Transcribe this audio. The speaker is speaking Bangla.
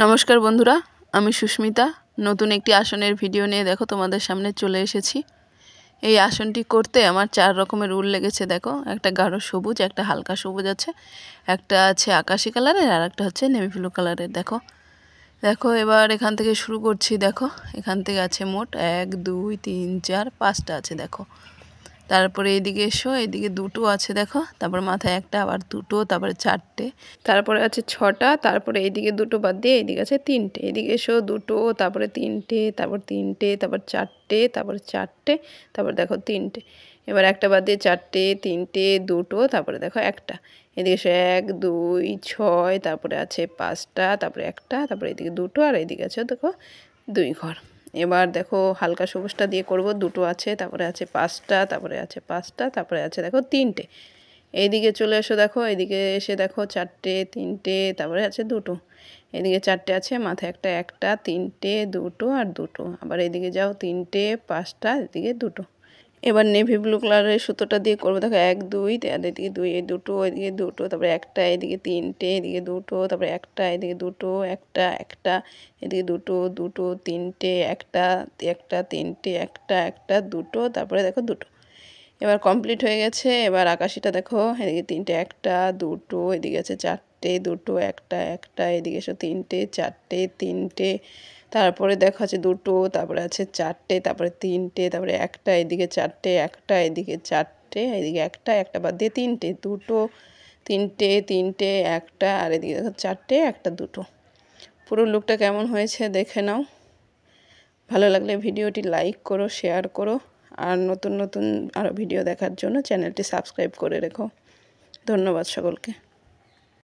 নমস্কার বন্ধুরা, আমি সুস্মিতা নতুন একটি আসনের ভিডিও নিয়ে দেখো তোমাদের সামনে চলে এসেছি। এই আসনটি করতে আমার 4 রকমের উল লেগেছে। দেখো, একটা গাঢ় সবুজ, একটা হালকা সবুজ আছে, একটা আছে আকাশি কালারের, আর একটা হচ্ছে নেভি ব্লু কালারের। দেখো দেখো এবার এখান থেকে শুরু করছি। দেখো এখান থেকে আছে মোট 1 2 3 4 5টা আছে। দেখো তারপরে এইদিকে এসো, এইদিকে দুটো আছে। দেখো তারপর মাথায় একটা, আবার দুটো, তারপরে 4টে, তারপরে আছে 6টা, তারপরে এইদিকে দুটো বাদ দিয়ে এইদিকে আছে 3টে। এদিকে এসো, দুটো, তারপরে 3টে, তারপর 3টে, তারপর 4টে, তারপরে 4টে, তারপর দেখো 3টে। এবার একটা বাদ দিয়ে 4টে, 3টে, দুটো, তারপরে দেখো একটা। এদিকে এসো 1 2 6, তারপরে আছে 5টা, তারপরে একটা, তারপরে এদিকে দুটো, আর এইদিকে আছে দেখো 2 ঘর। এবার দেখো হালকা সবুজটা দিয়ে করব। দুটো আছে, তারপরে আছে 5টা, তারপরে আছে 5টা, তারপরে আছে দেখো 3টে। এইদিকে চলে এসো, দেখো এইদিকে এসে দেখো 4টে, 3টে, তারপরে আছে দুটো। এদিকে 4টে আছে, মাথায় একটা, 3টে, দুটো আর দুটো। আবার এদিকে যাও 3টে, 5টা, এদিকে দুটো। এবার নেভি ব্লু কালারের সুতোটা দিয়ে করবো। দেখো 1 2, এদিকে 2, এই দুটো, এদিকে দুটো, তারপরে একটা, এদিকে 3টে, এদিকে দুটো, তারপরে একটা, এদিকে দুটো, একটা, এদিকে দুটো, দুটো, 3টে, একটা, 3টে, একটা, দুটো, তারপরে দেখো দুটো। এবার কমপ্লিট হয়ে গেছে। এবার আকাশিটা দেখো, এদিকে 3টে, একটা, দুটো, এদিকে আছে 4টে, দুটো, একটা, এদিকে এসো 3টে, 4টে, 3টে, তারপরে দেখো আছে দুটো, তারপরে আছে 4টে, তারপরে 3টে, তারপরে একটা, এদিকে 4টে, একটা, এদিকে 4টে, এদিকে একটা বাদ দিয়ে 3টে, দুটো, 3টে, একটা, আর এদিকে দেখো 4টে, একটা, দুটো। পুরো লুকটা কেমন হয়েছে দেখে নাও। ভালো লাগলে ভিডিওটি লাইক করো, শেয়ার করো, আর নতুন নতুন আরও ভিডিও দেখার জন্য চ্যানেলটি সাবস্ক্রাইব করে রেখো। ধন্যবাদ সকলকে।